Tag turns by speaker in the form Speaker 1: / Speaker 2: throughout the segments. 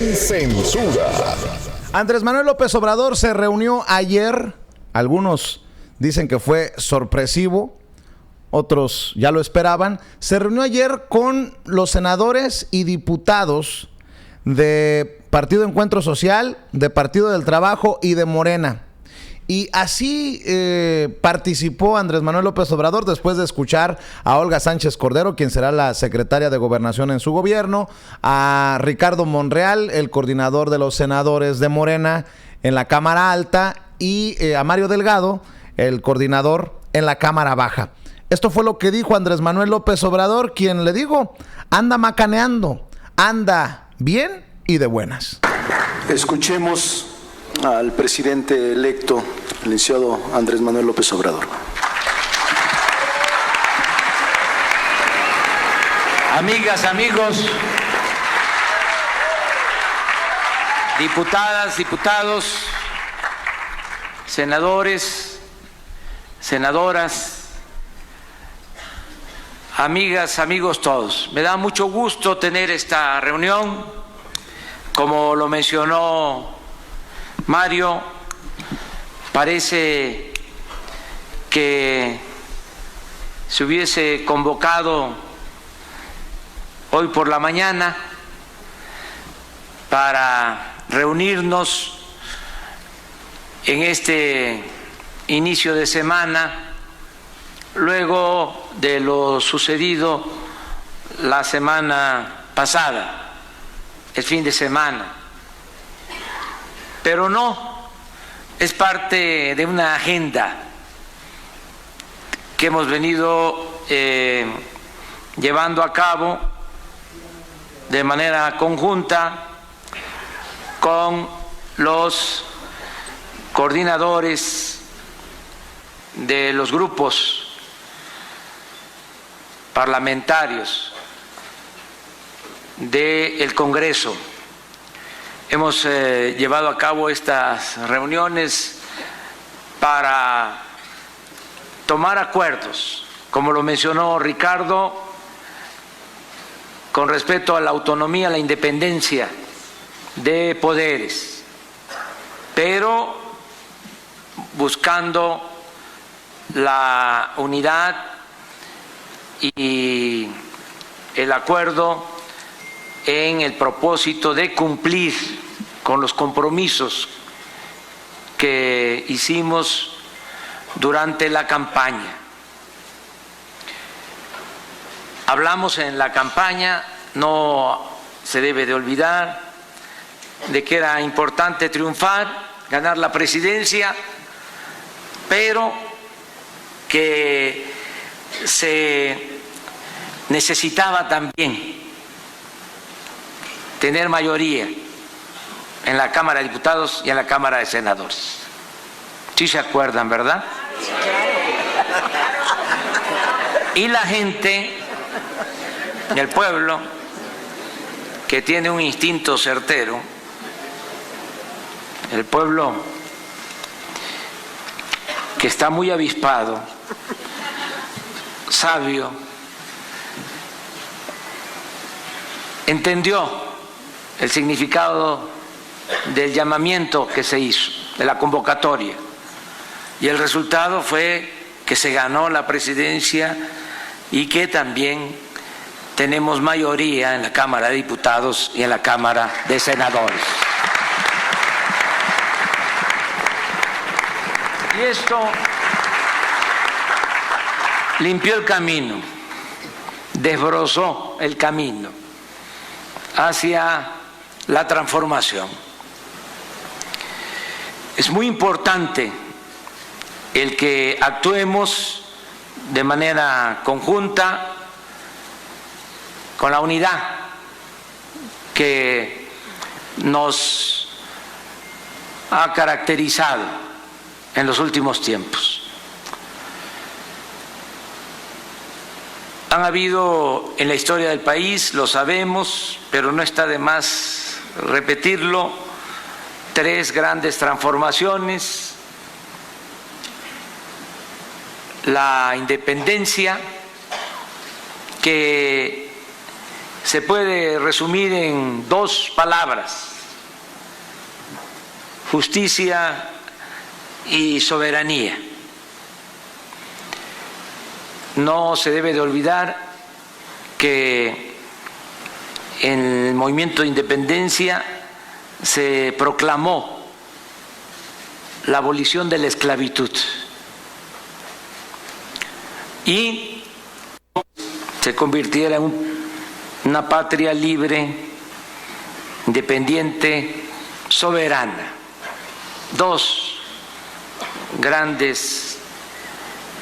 Speaker 1: Censura.
Speaker 2: Andrés Manuel López Obrador se reunió ayer. Algunos dicen que fue sorpresivo, otros ya lo esperaban. Se reunió ayer con los senadores y diputados de Partido Encuentro Social, de Partido del Trabajo y de Morena. Y así participó Andrés Manuel López Obrador después de escuchar a Olga Sánchez Cordero, quien será la secretaria de Gobernación en su gobierno, a Ricardo Monreal, el coordinador de los senadores de Morena en la Cámara Alta, y a Mario Delgado, el coordinador en la Cámara Baja. Esto fue lo que dijo Andrés Manuel López Obrador, quien, le digo, anda macaneando, anda bien y de buenas.
Speaker 3: Escuchemos al presidente electo, el licenciado Andrés Manuel López Obrador.
Speaker 4: Amigas, amigos, diputadas, diputados, senadores, senadoras, amigas, amigos todos. Me da mucho gusto tener esta reunión. Como lo mencionó Mario, parece que se hubiese convocado hoy por la mañana para reunirnos en este inicio de semana, luego de lo sucedido la semana pasada, el fin de semana. Pero no, es parte de una agenda que hemos venido llevando a cabo de manera conjunta con los coordinadores de los grupos parlamentarios del Congreso. Hemos llevado a cabo estas reuniones para tomar acuerdos, como lo mencionó Ricardo, con respecto a la autonomía, la independencia de poderes, pero buscando la unidad y el acuerdo en el propósito de cumplir con los compromisos que hicimos durante la campaña. Hablamos en la campaña, no se debe de olvidar, de que era importante triunfar, ganar la presidencia, pero que se necesitaba también tener mayoría en la Cámara de Diputados y en la Cámara de Senadores. ¿Sí se acuerdan, verdad? Y la gente, el pueblo, que tiene un instinto certero, el pueblo que está muy avispado, sabio, entendió el significado del llamamiento que se hizo, de la convocatoria, y el resultado fue que se ganó la presidencia y que también tenemos mayoría en la Cámara de Diputados y en la Cámara de Senadores. Y esto limpió el camino, desbrozó el camino hacia la transformación. Es muy importante el que actuemos de manera conjunta, con la unidad que nos ha caracterizado en los últimos tiempos. Han habido en la historia del país, lo sabemos, pero no está de más repetirlo, 3 grandes transformaciones: la independencia, que se puede resumir en 2 palabras: justicia y soberanía. No se debe de olvidar que en el movimiento de independencia se proclamó la abolición de la esclavitud y se convirtiera en una patria libre, independiente, soberana. Dos grandes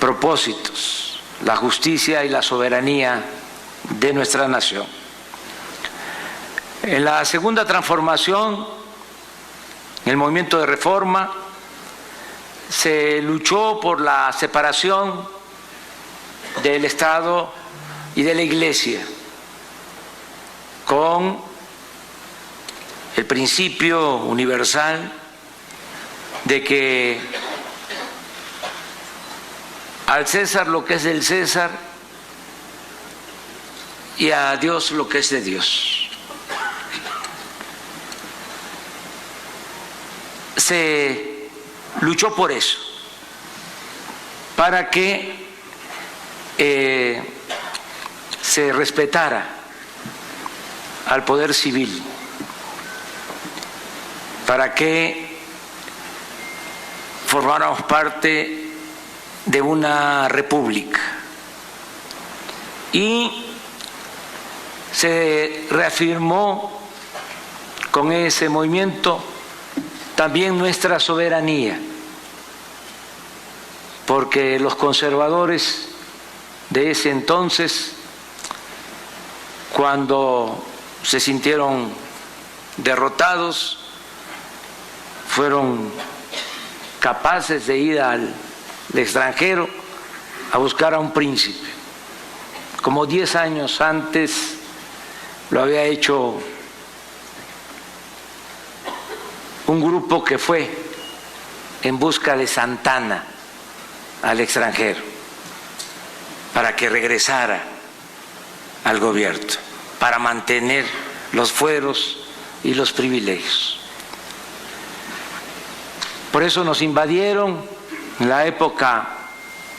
Speaker 4: propósitos: la justicia y la soberanía de nuestra nación. En la segunda transformación, en el movimiento de reforma, se luchó por la separación del Estado y de la Iglesia, con el principio universal de que al César lo que es del César y a Dios lo que es de Dios. Se luchó por eso, para que se respetara al poder civil, para que formáramos parte de una república. Y se reafirmó con ese movimiento también nuestra soberanía, porque los conservadores de ese entonces, cuando se sintieron derrotados, fueron capaces de ir al extranjero a buscar a un príncipe, como 10 años antes lo había hecho un grupo que fue en busca de Santana al extranjero para que regresara al gobierno, para mantener los fueros y los privilegios. Por eso nos invadieron en la época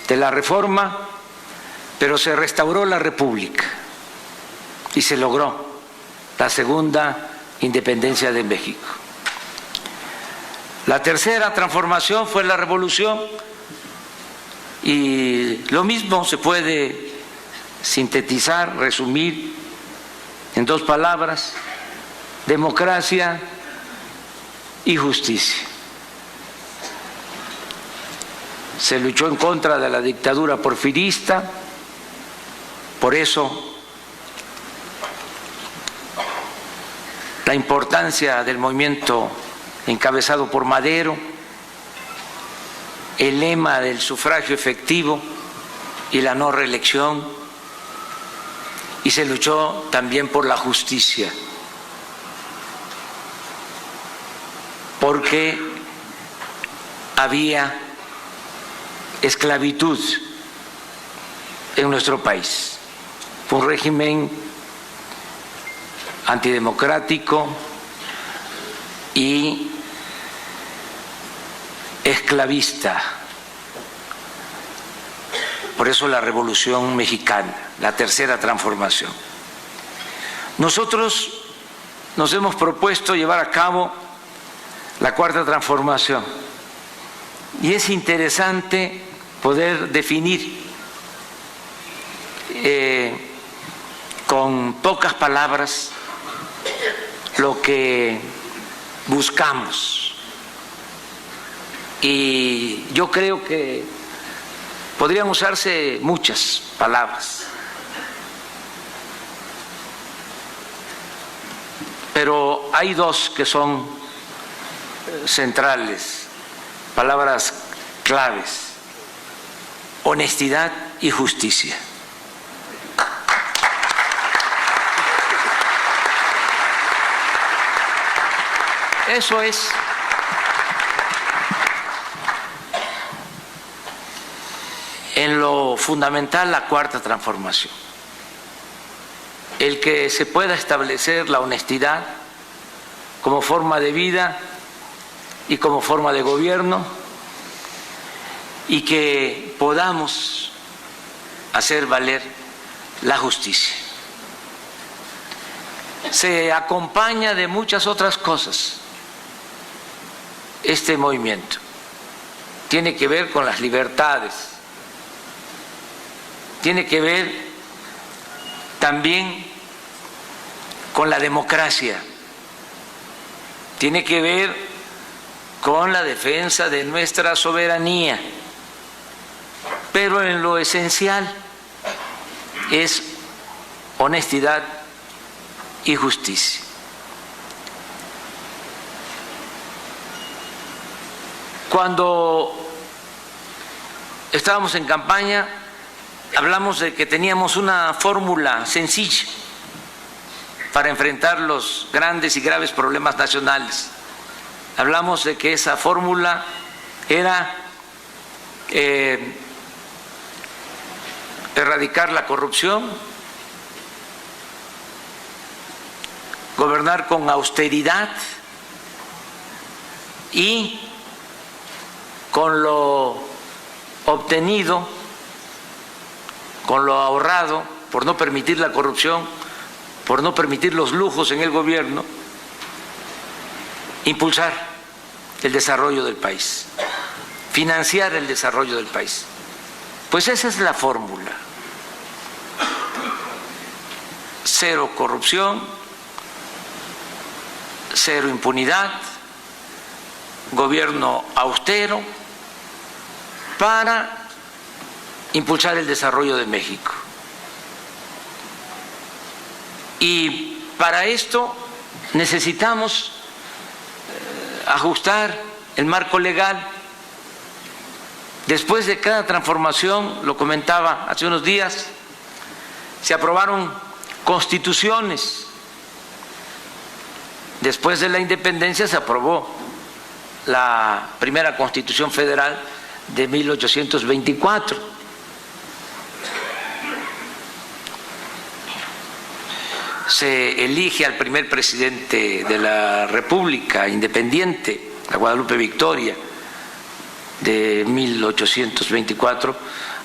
Speaker 4: de la Reforma, pero se restauró la República y se logró la segunda independencia de México. La tercera transformación fue la Revolución, y lo mismo se puede sintetizar, resumir en 2 palabras: democracia y justicia. Se luchó en contra de la dictadura porfirista, por eso la importancia del movimiento encabezado por Madero, el lema del sufragio efectivo y la no reelección, y se luchó también por la justicia, porque había esclavitud en nuestro país. Fue un régimen antidemocrático y esclavista. Por eso la Revolución Mexicana, la tercera transformación. Nosotros nos hemos propuesto llevar a cabo la cuarta transformación, y es interesante poder definir con pocas palabras lo que buscamos. Y yo creo que podrían usarse muchas palabras, pero hay 2 que son centrales, palabras claves: honestidad y justicia. Eso es en lo fundamental la cuarta transformación. El que se pueda establecer la honestidad como forma de vida y como forma de gobierno, y que podamos hacer valer la justicia. Se acompaña de muchas otras cosas este movimiento. Tiene que ver con las libertades, tiene que ver también con la democracia, tiene que ver con la defensa de nuestra soberanía, pero en lo esencial es honestidad y justicia. Cuando estábamos en campaña, hablamos de que teníamos una fórmula sencilla para enfrentar los grandes y graves problemas nacionales. Hablamos de que esa fórmula era erradicar la corrupción, gobernar con austeridad y con lo obtenido, con lo ahorrado, por no permitir la corrupción, por no permitir los lujos en el gobierno, impulsar el desarrollo del país, financiar el desarrollo del país. Pues esa es la fórmula. Cero corrupción, cero impunidad, gobierno austero para impulsar el desarrollo de México. Y para esto necesitamos ajustar el marco legal. Después de cada transformación, lo comentaba hace unos días, se aprobaron constituciones. Después de la independencia se aprobó la primera Constitución Federal de 1824. Se elige al primer presidente de la República independiente, a Guadalupe Victoria, de 1824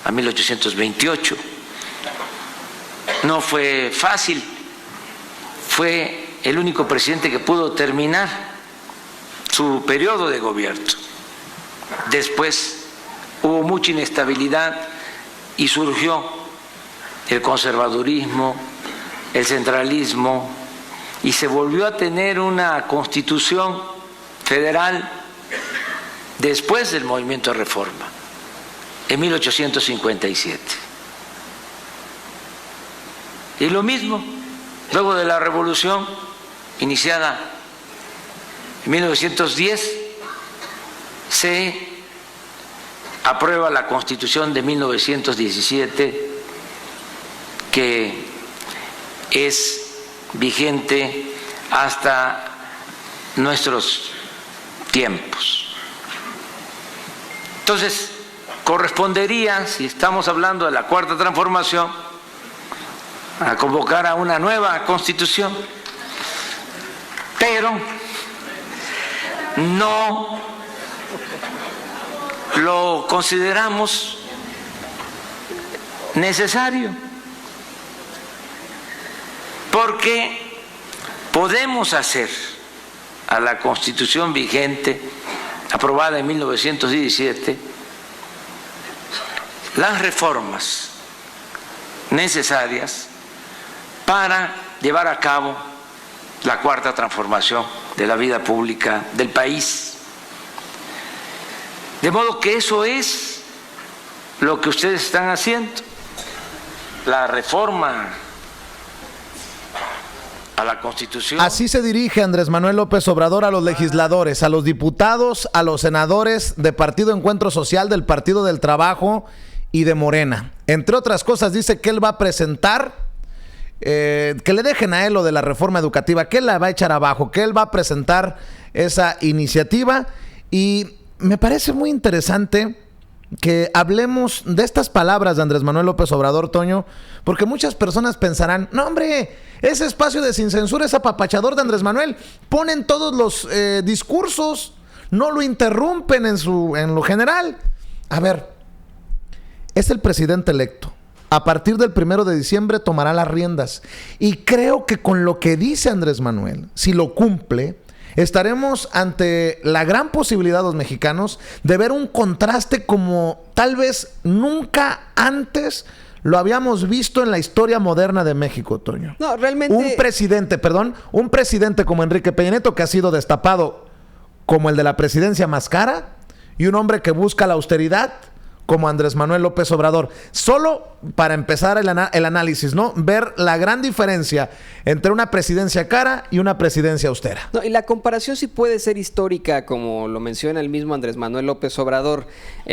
Speaker 4: a 1828. No fue fácil, fue el único presidente que pudo terminar su periodo de gobierno. Después hubo mucha inestabilidad y surgió el conservadurismo, el centralismo, y se volvió a tener una constitución federal después del movimiento de reforma, en 1857. Y lo mismo, luego de la revolución iniciada en 1910, se aprueba la Constitución de 1917, que es vigente hasta nuestros tiempos. Entonces, correspondería, si estamos hablando de la Cuarta Transformación, a convocar a una nueva Constitución, pero no lo consideramos necesario, porque podemos hacer a la Constitución vigente, aprobada en 1917, las reformas necesarias para llevar a cabo la Cuarta Transformación de la vida pública del país. De modo que eso es lo que ustedes están haciendo, la reforma a la Constitución.
Speaker 2: Así se dirige Andrés Manuel López Obrador a los legisladores, a los diputados, a los senadores de Partido Encuentro Social, del Partido del Trabajo y de Morena. Entre otras cosas, dice que él va a presentar, que le dejen a él lo de la reforma educativa, que él la va a echar abajo, que él va a presentar esa iniciativa. Y me parece muy interesante que hablemos de estas palabras de Andrés Manuel López Obrador, Toño, porque muchas personas pensarán, no hombre, ese espacio de Sin Censura es apapachador de Andrés Manuel, ponen todos los discursos, no lo interrumpen en lo general. A ver, es el presidente electo. A partir del 1 de diciembre tomará las riendas. Y creo que con lo que dice Andrés Manuel, si lo cumple, estaremos ante la gran posibilidad los mexicanos de ver un contraste como tal vez nunca antes lo habíamos visto en la historia moderna de México, Toño.
Speaker 1: No, realmente...
Speaker 2: Un presidente como Enrique Peña Nieto, que ha sido destapado como el de la presidencia más cara, y un hombre que busca la austeridad como Andrés Manuel López Obrador. Solo para empezar el análisis, ¿no? Ver la gran diferencia entre una presidencia cara y una presidencia austera.
Speaker 1: No, y la comparación sí puede ser histórica, como lo menciona el mismo Andrés Manuel López Obrador,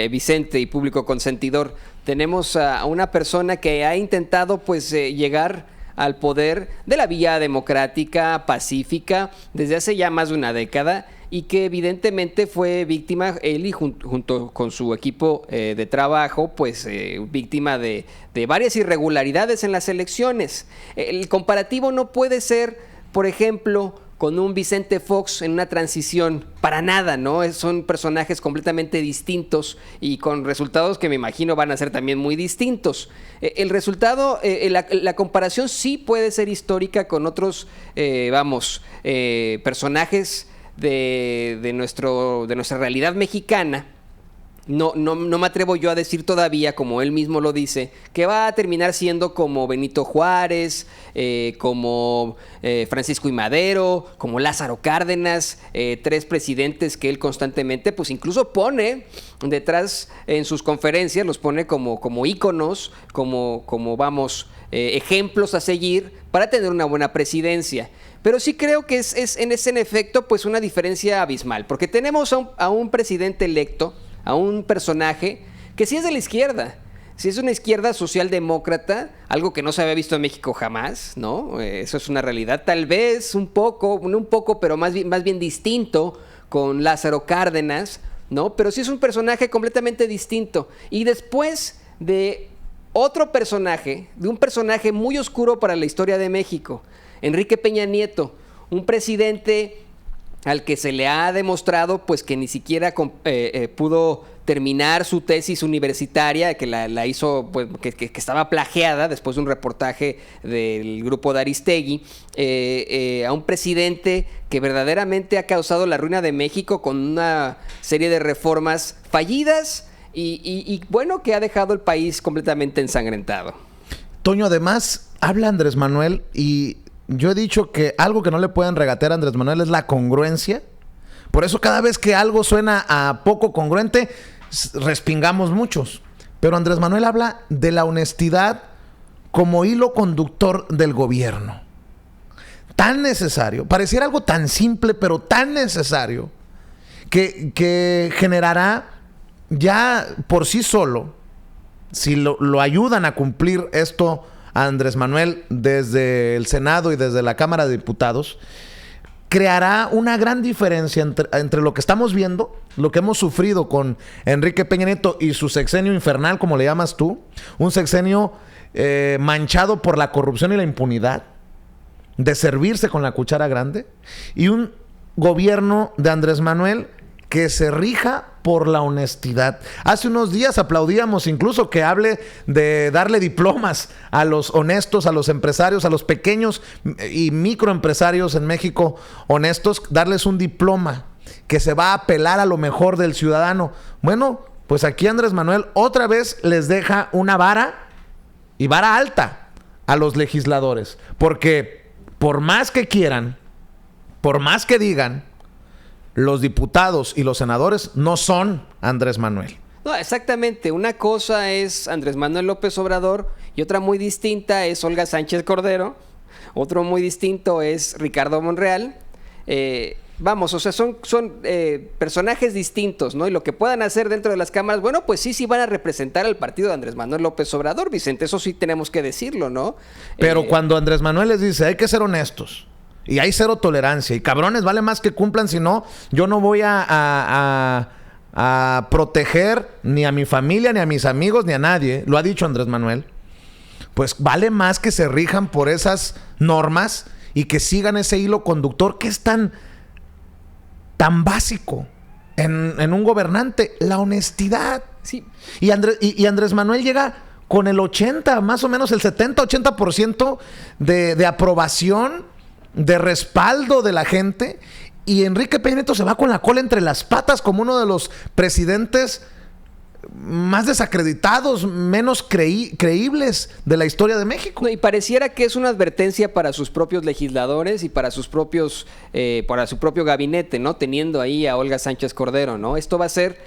Speaker 1: Vicente y público consentidor. Tenemos a una persona que ha intentado pues llegar al poder de la vía democrática, pacífica, desde hace ya más de una década, y que evidentemente fue víctima, él y junto con su equipo de trabajo, pues víctima de varias irregularidades en las elecciones. El comparativo no puede ser, por ejemplo, con un Vicente Fox en una transición, para nada, ¿no? Son personajes completamente distintos y con resultados que me imagino van a ser también muy distintos. El resultado, la comparación sí puede ser histórica con otros, personajes de nuestra realidad mexicana. No me atrevo yo a decir todavía, como él mismo lo dice, que va a terminar siendo como Benito Juárez, como Francisco I. Madero, como Lázaro Cárdenas, tres presidentes que él constantemente, pues incluso pone detrás en sus conferencias, los pone como íconos, ejemplos a seguir para tener una buena presidencia. Pero sí creo que es en efecto pues una diferencia abismal, porque tenemos a un presidente electo, a un personaje que sí es de la izquierda, sí es una izquierda socialdemócrata, algo que no se había visto en México jamás, ¿no? Eso es una realidad, tal vez un poco, pero más bien distinto con Lázaro Cárdenas, ¿no? Pero sí es un personaje completamente distinto. Y después de otro personaje, de un personaje muy oscuro para la historia de México, Enrique Peña Nieto, un presidente al que se le ha demostrado pues que ni siquiera pudo terminar su tesis universitaria, que la hizo, pues, que estaba plagiada después de un reportaje del grupo de Aristegui, a un presidente que verdaderamente ha causado la ruina de México con una serie de reformas fallidas y bueno, que ha dejado el país completamente ensangrentado.
Speaker 2: Toño, además, habla Andrés Manuel y yo he dicho que algo que no le pueden regatear a Andrés Manuel es la congruencia. Por eso cada vez que algo suena a poco congruente, respingamos muchos. Pero Andrés Manuel habla de la honestidad como hilo conductor del gobierno. Tan necesario, pareciera algo tan simple, pero tan necesario, que generará ya por sí solo, si lo ayudan a cumplir esto a Andrés Manuel desde el Senado y desde la Cámara de Diputados, creará una gran diferencia entre lo que estamos viendo, lo que hemos sufrido con Enrique Peña Nieto y su sexenio infernal, como le llamas tú, un sexenio manchado por la corrupción y la impunidad, de servirse con la cuchara grande, y un gobierno de Andrés Manuel que se rija por la honestidad. Hace unos días aplaudíamos incluso que hable de darle diplomas a los honestos, a los empresarios, a los pequeños y microempresarios en México honestos, darles un diploma que se va a apelar a lo mejor del ciudadano. Bueno, pues aquí Andrés Manuel otra vez les deja una vara, y vara alta, a los legisladores. Porque por más que quieran, por más que digan, los diputados y los senadores no son Andrés Manuel.
Speaker 1: No, exactamente. Una cosa es Andrés Manuel López Obrador y otra muy distinta es Olga Sánchez Cordero. Otro muy distinto es Ricardo Monreal. O sea, son personajes distintos, ¿no? Y lo que puedan hacer dentro de las cámaras, bueno, pues sí van a representar al partido de Andrés Manuel López Obrador, Vicente. Eso sí tenemos que decirlo, ¿no?
Speaker 2: Pero cuando Andrés Manuel les dice, hay que ser honestos, y hay cero tolerancia. Y cabrones, vale más que cumplan, si no, yo no voy a proteger ni a mi familia, ni a mis amigos, ni a nadie. Lo ha dicho Andrés Manuel. Pues vale más que se rijan por esas normas y que sigan ese hilo conductor que es tan básico. en un gobernante, la honestidad.
Speaker 1: Sí.
Speaker 2: Y Andrés Manuel llega con el 80, más o menos el 70-80% de aprobación, de respaldo de la gente. Y Enrique Peña Nieto se va con la cola entre las patas como uno de los presidentes más desacreditados, menos creíbles de la historia de México.
Speaker 1: No, y pareciera que es una advertencia para sus propios legisladores y para sus propios, para su propio gabinete, ¿no? Teniendo ahí a Olga Sánchez Cordero, ¿no? Esto va a ser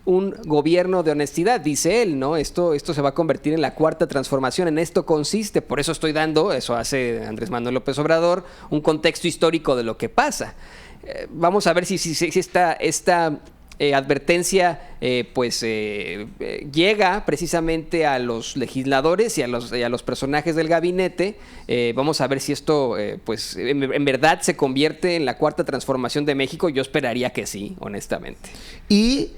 Speaker 1: un gobierno de honestidad, dice él, ¿no? Esto se va a convertir en la cuarta transformación. En esto consiste, por eso estoy dando, eso hace Andrés Manuel López Obrador, un contexto histórico de lo que pasa. Vamos a ver si esta advertencia llega precisamente a los legisladores y a los personajes del gabinete. Vamos a ver si esto en verdad se convierte en la cuarta transformación de México. Yo esperaría que sí, honestamente.
Speaker 2: Y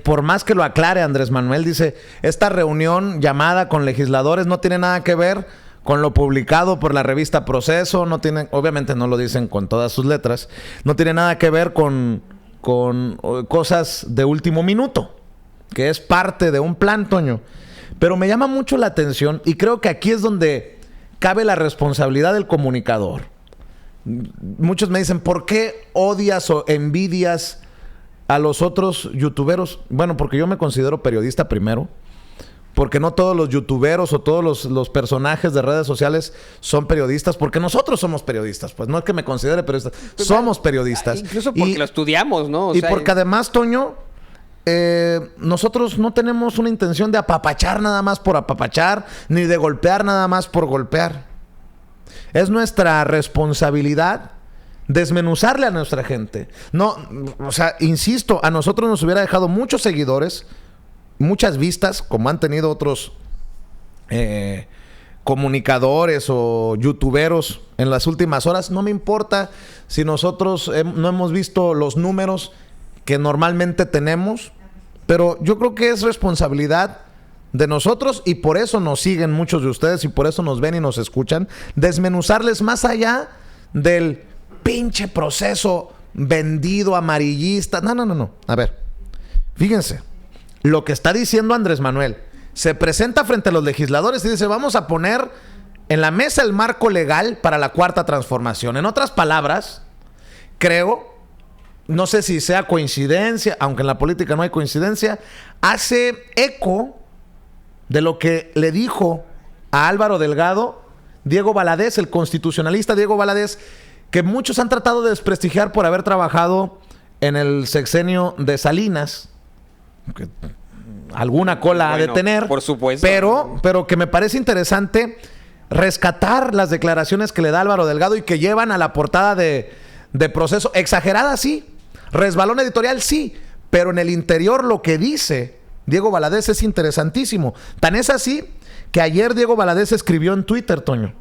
Speaker 2: por más que lo aclare Andrés Manuel, dice, esta reunión llamada con legisladores no tiene nada que ver con lo publicado por la revista Proceso, no tiene, obviamente no lo dicen con todas sus letras, no tiene nada que ver con cosas de último minuto, que es parte de un plan, Toño. Pero me llama mucho la atención y creo que aquí es donde cabe la responsabilidad del comunicador. Muchos me dicen, ¿por qué odias o envidias a los otros youtuberos? Bueno, porque yo me considero periodista primero. Porque no todos los youtuberos o todos los personajes de redes sociales son periodistas, porque nosotros somos periodistas. Pues no es que me considere periodista, somos periodistas.
Speaker 1: Incluso porque lo estudiamos, ¿no?
Speaker 2: Porque además, Toño, nosotros no tenemos una intención de apapachar nada más por apapachar, ni de golpear nada más por golpear. Es nuestra responsabilidad desmenuzarle a nuestra gente. No, o sea, insisto, a nosotros nos hubiera dejado muchos seguidores, muchas vistas, como han tenido otros comunicadores o youtuberos en las últimas horas. No me importa si nosotros no hemos visto los números que normalmente tenemos, pero yo creo que es responsabilidad de nosotros, y por eso nos siguen muchos de ustedes y por eso nos ven y nos escuchan, desmenuzarles más allá del pinche proceso vendido, amarillista. No. A ver, fíjense. Lo que está diciendo Andrés Manuel, se presenta frente a los legisladores y dice, vamos a poner en la mesa el marco legal para la cuarta transformación. En otras palabras, creo, no sé si sea coincidencia, aunque en la política no hay coincidencia, hace eco de lo que le dijo a Álvaro Delgado Diego Valadez, el constitucionalista Diego Valadez, que muchos han tratado de desprestigiar por haber trabajado en el sexenio de Salinas. Que alguna cola ha de tener,
Speaker 1: por supuesto,
Speaker 2: pero que me parece interesante rescatar las declaraciones que le da Álvaro Delgado y que llevan a la portada de Proceso. Exagerada, sí, resbalón editorial, sí, pero en el interior lo que dice Diego Valadez es interesantísimo. Tan es así que ayer Diego Valadez escribió en Twitter, Toño: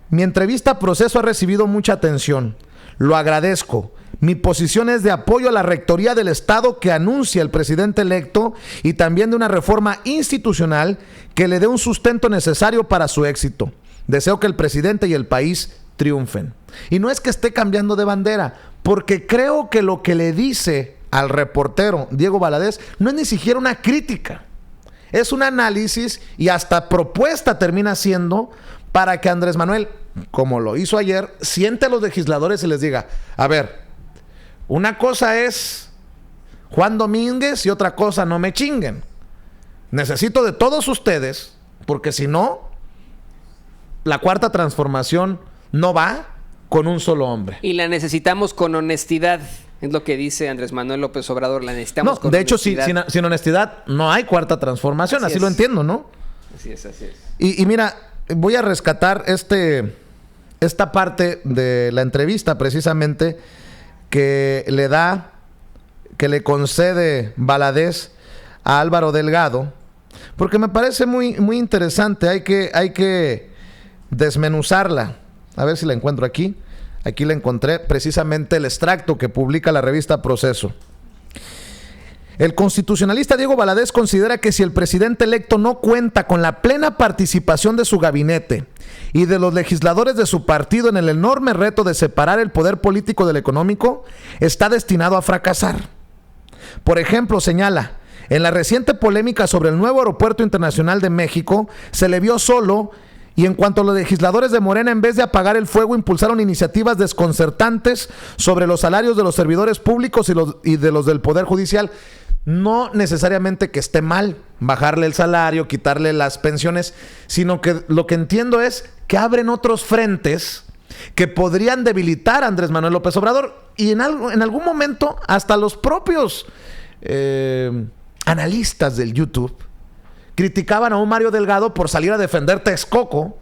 Speaker 2: mi entrevista a Proceso ha recibido mucha atención, lo agradezco. Mi posición es de apoyo a la rectoría del Estado que anuncia el presidente electo y también de una reforma institucional que le dé un sustento necesario para su éxito. Deseo que el presidente y el país triunfen. Y no es que esté cambiando de bandera, porque creo que lo que le dice al reportero Diego Valadez no es ni siquiera una crítica. Es un análisis y hasta propuesta termina siendo para que Andrés Manuel, como lo hizo ayer, siente a los legisladores y les diga, a ver, una cosa es Juan Domínguez y otra cosa no me chinguen. Necesito de todos ustedes, porque si no, la cuarta transformación no va con un solo hombre.
Speaker 1: Y la necesitamos con honestidad, es lo que dice Andrés Manuel López Obrador, la necesitamos con
Speaker 2: honestidad. De hecho, sin honestidad no hay cuarta transformación, así lo entiendo, ¿no?
Speaker 1: Así es.
Speaker 2: Y mira, voy a rescatar esta parte de la entrevista precisamente que le concede Valadez a Álvaro Delgado, porque me parece muy, muy interesante. Hay que desmenuzarla. A ver si la encuentro aquí. Aquí la encontré, precisamente el extracto que publica la revista Proceso. El constitucionalista Diego Valadez considera que si el presidente electo no cuenta con la plena participación de su gabinete y de los legisladores de su partido en el enorme reto de separar el poder político del económico, está destinado a fracasar. Por ejemplo, señala, en la reciente polémica sobre el nuevo aeropuerto internacional de México, se le vio solo y en cuanto a los legisladores de Morena, en vez de apagar el fuego, impulsaron iniciativas desconcertantes sobre los salarios de los servidores públicos y de los del Poder Judicial. No necesariamente que esté mal bajarle el salario, quitarle las pensiones, sino que lo que entiendo es que abren otros frentes que podrían debilitar a Andrés Manuel López Obrador y en algún momento hasta los propios analistas del YouTube criticaban a un Mario Delgado por salir a defender Texcoco.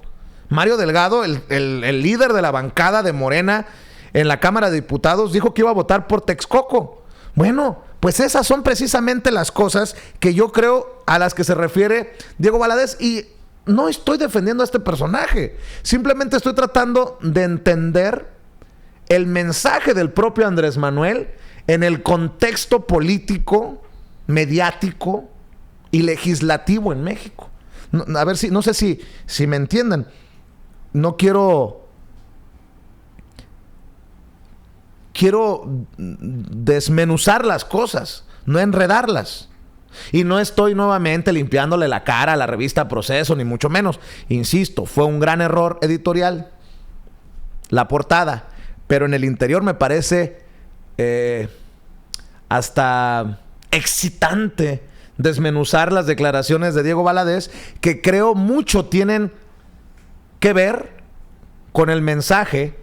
Speaker 2: Mario Delgado, el líder de la bancada de Morena en la Cámara de Diputados, dijo que iba a votar por Texcoco. Bueno, pues esas son precisamente las cosas que yo creo a las que se refiere Diego Valadez. Y no estoy defendiendo a este personaje. Simplemente estoy tratando de entender el mensaje del propio Andrés Manuel en el contexto político, mediático y legislativo en México. A ver si, no sé si me entienden. No quiero desmenuzar las cosas, no enredarlas. Y no estoy nuevamente limpiándole la cara a la revista Proceso, ni mucho menos. Insisto, fue un gran error editorial la portada, pero en el interior me parece hasta excitante desmenuzar las declaraciones de Diego Valadez, que creo mucho tienen que ver con el mensaje,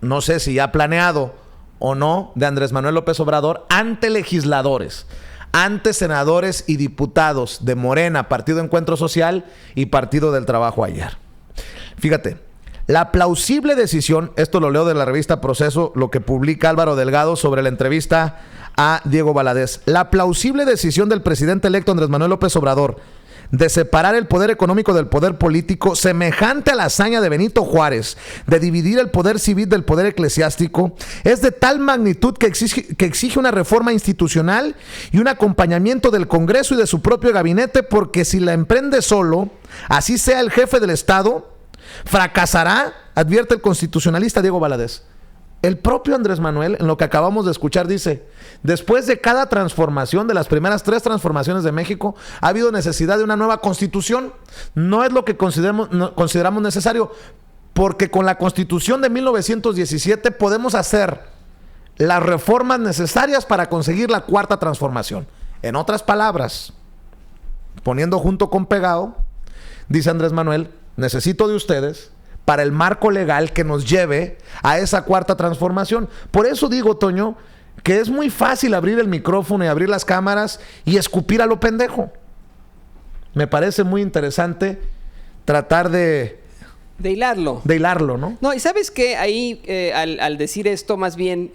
Speaker 2: no sé si ya planeado o no, de Andrés Manuel López Obrador ante legisladores, ante senadores y diputados de Morena, Partido Encuentro Social y Partido del Trabajo ayer. Fíjate, la plausible decisión, esto lo leo de la revista Proceso, lo que publica Álvaro Delgado sobre la entrevista a Diego Valadez. La plausible decisión del presidente electo Andrés Manuel López Obrador de separar el poder económico del poder político, semejante a la hazaña de Benito Juárez de dividir el poder civil del poder eclesiástico, es de tal magnitud que exige una reforma institucional y un acompañamiento del Congreso y de su propio gabinete, porque si la emprende solo, así sea el jefe del Estado, fracasará, advierte el constitucionalista Diego Valadez. El propio Andrés Manuel, en lo que acabamos de escuchar, dice: después de cada transformación, de las primeras 3 transformaciones de México, ha habido necesidad de una nueva constitución. No es lo que consideramos necesario, porque con la Constitución de 1917 podemos hacer las reformas necesarias para conseguir la 4ª transformación. En otras palabras, poniendo junto con pegado, dice Andrés Manuel: necesito de ustedes para el marco legal que nos lleve a esa 4ª transformación. Por eso digo, Toño, que es muy fácil abrir el micrófono y abrir las cámaras y escupir a lo pendejo. Me parece muy interesante tratar de
Speaker 1: hilarlo.
Speaker 2: De hilarlo, ¿no?
Speaker 1: No, y ¿sabes qué? Ahí, al decir esto, más bien,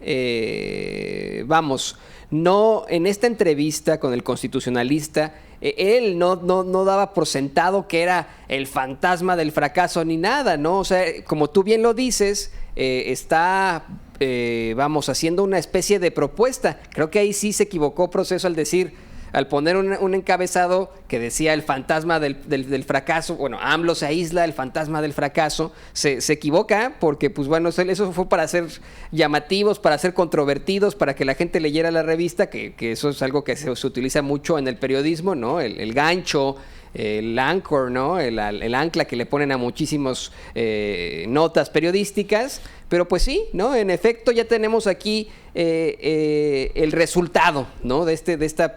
Speaker 1: no, en esta entrevista con el constitucionalista, él no daba por sentado que era el fantasma del fracaso ni nada, ¿no? O sea, como tú bien lo dices, está haciendo una especie de propuesta. Creo que ahí sí se equivocó Proceso al poner un encabezado que decía el fantasma del fracaso. Bueno, AMLO se aísla, el fantasma del fracaso. Se equivoca porque, pues bueno, eso fue para ser llamativos, para ser controvertidos, para que la gente leyera la revista, que eso es algo que se utiliza mucho en el periodismo, ¿no? El gancho, el anchor, ¿no? El ancla que le ponen a muchísimos notas periodísticas. Pero pues sí, ¿no? En efecto, ya tenemos aquí el resultado, ¿no? de esta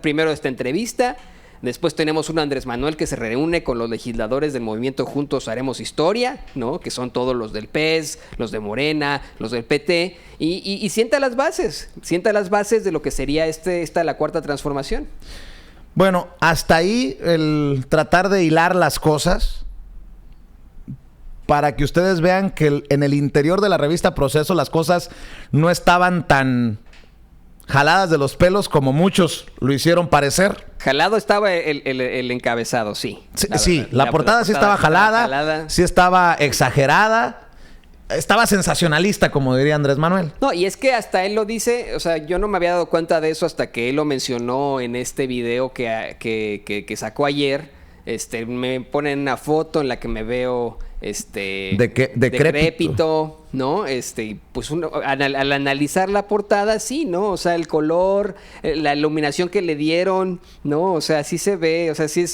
Speaker 1: entrevista. Después tenemos un Andrés Manuel que se reúne con los legisladores del movimiento Juntos Haremos Historia, ¿no? Que son todos los del PES, los de Morena, los del PT, y sienta las bases de lo que sería la 4ª transformación.
Speaker 2: Bueno, hasta ahí el tratar de hilar las cosas para que ustedes vean que en el interior de la revista Proceso las cosas no estaban tan jaladas de los pelos como muchos lo hicieron parecer.
Speaker 1: Jalado estaba el encabezado, sí.
Speaker 2: La portada sí estaba jalada, sí estaba exagerada estaba sensacionalista, como diría Andrés Manuel.
Speaker 1: No, y es que hasta él lo dice, o sea, yo no me había dado cuenta de eso hasta que él lo mencionó en este video que sacó ayer. Me ponen una foto en la que me veo decrépito, ¿no? Pues al analizar la portada, sí, ¿no? O sea, el color, la iluminación que le dieron, ¿no? O sea, sí se ve, o sea, sí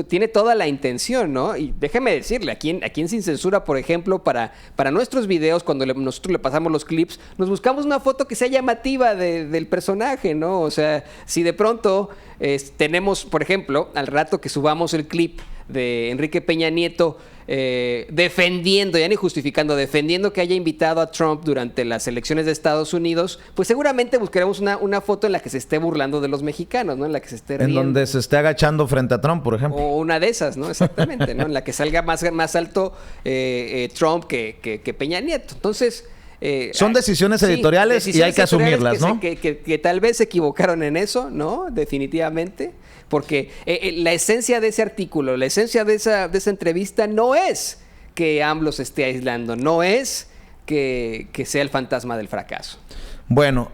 Speaker 1: tiene toda la intención, ¿no? Y déjeme decirle, aquí en Sin Censura, por ejemplo, para nuestros videos, cuando nosotros le pasamos los clips, nos buscamos una foto que sea llamativa del personaje, ¿no? O sea, si de pronto tenemos, por ejemplo, al rato que subamos el clip de Enrique Peña Nieto defendiendo, ya ni justificando, defendiendo que haya invitado a Trump durante las elecciones de Estados Unidos, pues seguramente buscaremos una foto en la que se esté burlando de los mexicanos, ¿no? En la que se esté riendo.
Speaker 2: En donde se esté agachando frente a Trump, por ejemplo.
Speaker 1: O una de esas, ¿no? Exactamente, ¿no? En la que salga más alto Trump que Peña Nieto. Entonces...
Speaker 2: son decisiones editoriales y hay que asumirlas, ¿no?
Speaker 1: Que tal vez se equivocaron en eso, ¿no? Definitivamente. Porque la esencia de ese artículo, la esencia de esa entrevista no es que AMLO se esté aislando, no es que sea el fantasma del fracaso.
Speaker 2: Bueno,